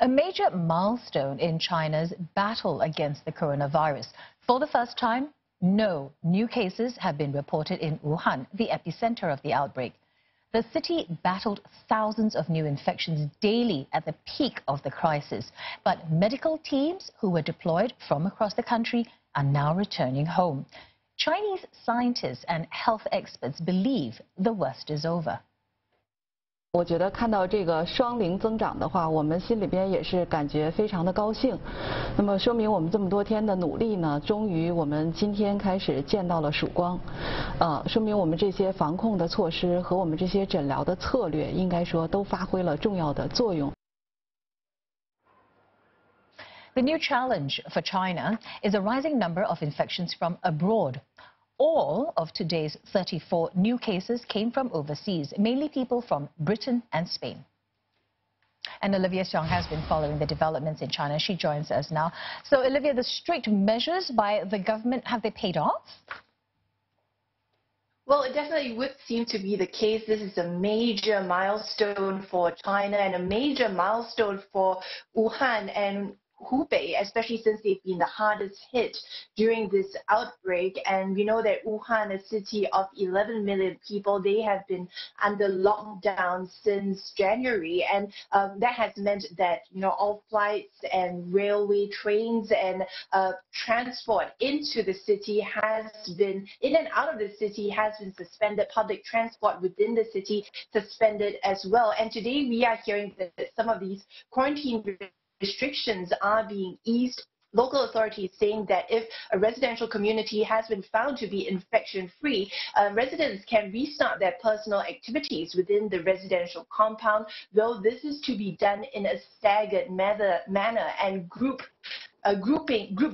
A major milestone in China's battle against the coronavirus. For the first time, no new cases have been reported in Wuhan, the epicenter of the outbreak. The city battled thousands of new infections daily at the peak of the crisis. But medical teams who were deployed from across the country are now returning home. Chinese scientists and health experts believe the worst is over. 我觉得看到这个双零增长的话，我们心里边也是感觉非常的高兴。那么说明我们这么多天的努力呢，终于我们今天开始见到了曙光。说明我们这些防控的措施和我们这些诊疗的策略，应该说都发挥了重要的作用。 The new challenge for China is a rising number of infections from abroad. All of today's 34 new cases came from overseas, mainly people from Britain and Spain. And Olivia Xiong has been following the developments in China. She joins us now. So, Olivia, the strict measures by the government, have they paid off? Well, it definitely would seem to be the case. This is a major milestone for China and a major milestone for Wuhan and Hubei, especially since they've been the hardest hit during this outbreak. And we know that Wuhan, a city of 11 million people, they have been under lockdown since January. And that has meant that, all flights and railway trains and transport into the city has been, in and out of the city has been suspended. Public transport within the city suspended as well. And today we are hearing that some of these quarantine restrictions are being eased. Local authorities saying that if a residential community has been found to be infection-free, residents can restart their personal activities within the residential compound, though this is to be done in a staggered manner, and group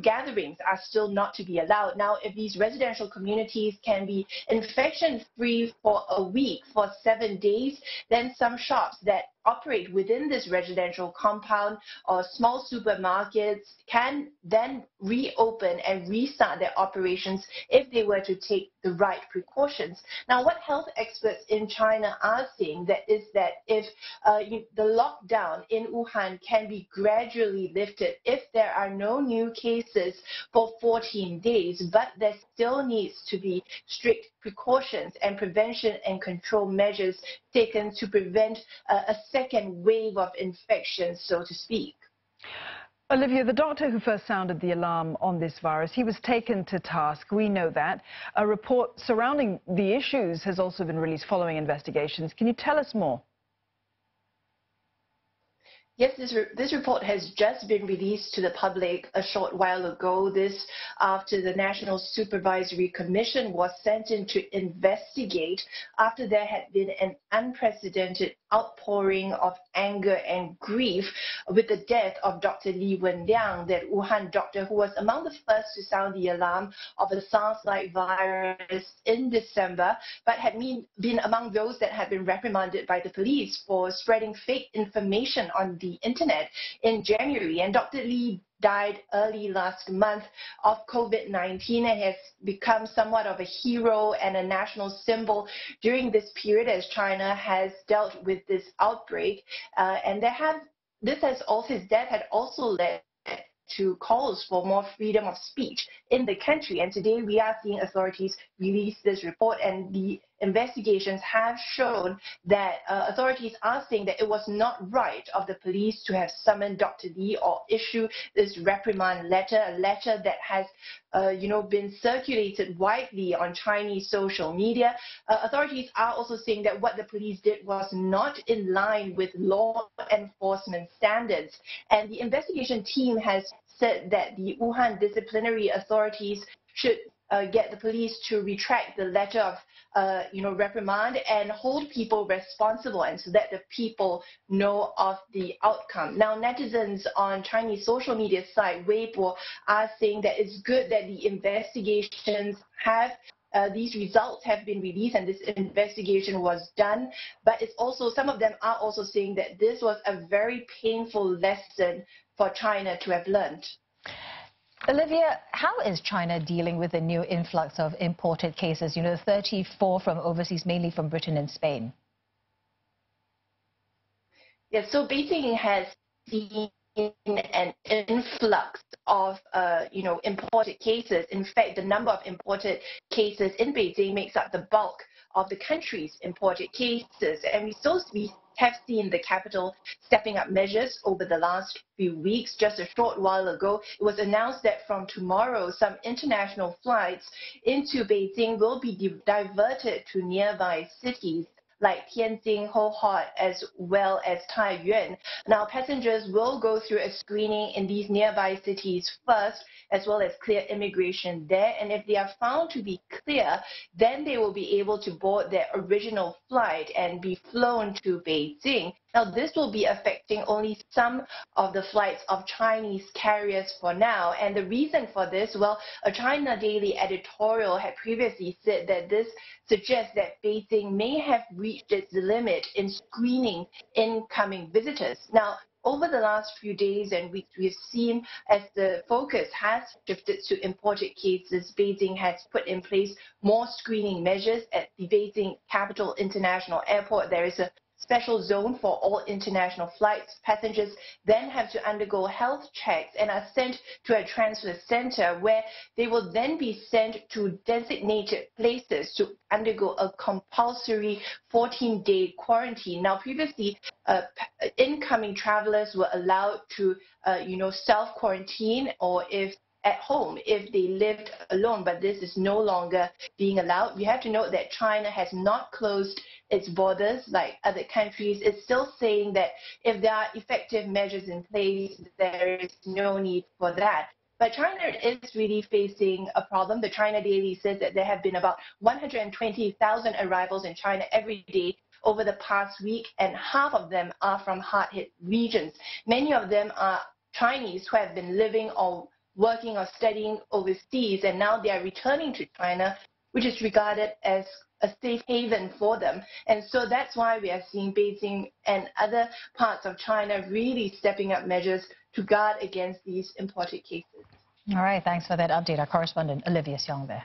gatherings are still not to be allowed. Now, if these residential communities can be infection-free for a week, for 7 days, then some shops that operate within this residential compound or small supermarkets can then reopen and restart their operations if they were to take the right precautions. Now, what health experts in China are saying is that if the lockdown in Wuhan can be gradually lifted, if there are no new cases for 14 days, but there still needs to be strict precautions and prevention and control measures taken to prevent a second wave of infections, so to speak. Olivia, the doctor who first sounded the alarm on this virus, he was taken to task. We know that. A report surrounding the issues has also been released following investigations. Can you tell us more? Yes, this report has just been released to the public a short while ago. This after the National Supervisory Commission was sent in to investigate after there had been an unprecedented outpouring of anger and grief with the death of Dr. Li Wenliang, that Wuhan doctor who was among the first to sound the alarm of a SARS-like virus in December, but had been among those that had been reprimanded by the police for spreading fake information on the internet in January. And Dr. Li died early last month of COVID-19 and has become somewhat of a hero and a national symbol during this period as China has dealt with this outbreak. And his death had also led to calls for more freedom of speech in the country. And today we are seeing authorities release this report, and the investigations have shown that authorities are saying that it was not right of the police to have summoned Dr. Li or issue this reprimand letter, a letter that has been circulated widely on Chinese social media. Authorities are also saying that what the police did was not in line with law enforcement standards. And the investigation team has said that the Wuhan disciplinary authorities should get the police to retract the letter of reprimand and hold people responsible, and so that the people know of the outcome. Now, netizens on Chinese social media site Weibo are saying that it's good that the investigations have these results have been released and this investigation was done, but it's also, some of them are also saying that this was a very painful lesson for China to have learned. Olivia, how is China dealing with the new influx of imported cases, 34 from overseas, mainly from Britain and Spain? Yes, so Beijing has seen an influx of imported cases. In fact, the number of imported cases in Beijing makes up the bulk of the country's imported cases, and we have seen the capital stepping up measures over the last few weeks. Just a short while ago, it was announced that from tomorrow, some international flights into Beijing will be diverted to nearby cities like Tianjin, Hohhot, as well as Taiyuan. Now, passengers will go through a screening in these nearby cities first, as well as clear immigration there. And if they are found to be clear, then they will be able to board their original flight and be flown to Beijing. Now, this will be affecting only some of the flights of Chinese carriers for now. And the reason for this, well, a China Daily editorial had previously said that this suggests that Beijing may have reached its limit in screening incoming visitors. Now, over the last few days and weeks, we've seen as the focus has shifted to imported cases, Beijing has put in place more screening measures at the Beijing Capital International Airport. There is a special zone for all international flights. Passengers then have to undergo health checks and are sent to a transfer center where they will then be sent to designated places to undergo a compulsory 14-day quarantine. Now, previously, incoming travelers were allowed to, self-quarantine or at home if they lived alone, but this is no longer being allowed. We have to note that China has not closed its borders like other countries. It's still saying that if there are effective measures in place, there is no need for that. But China is really facing a problem. The China Daily says that there have been about 120,000 arrivals in China every day over the past week, and half of them are from hard-hit regions. Many of them are Chinese who have been living or working or studying overseas, and now they are returning to China, which is regarded as a safe haven for them. And so that's why we are seeing Beijing and other parts of China really stepping up measures to guard against these imported cases. All right, thanks for that update. Our correspondent Olivia Xiong there.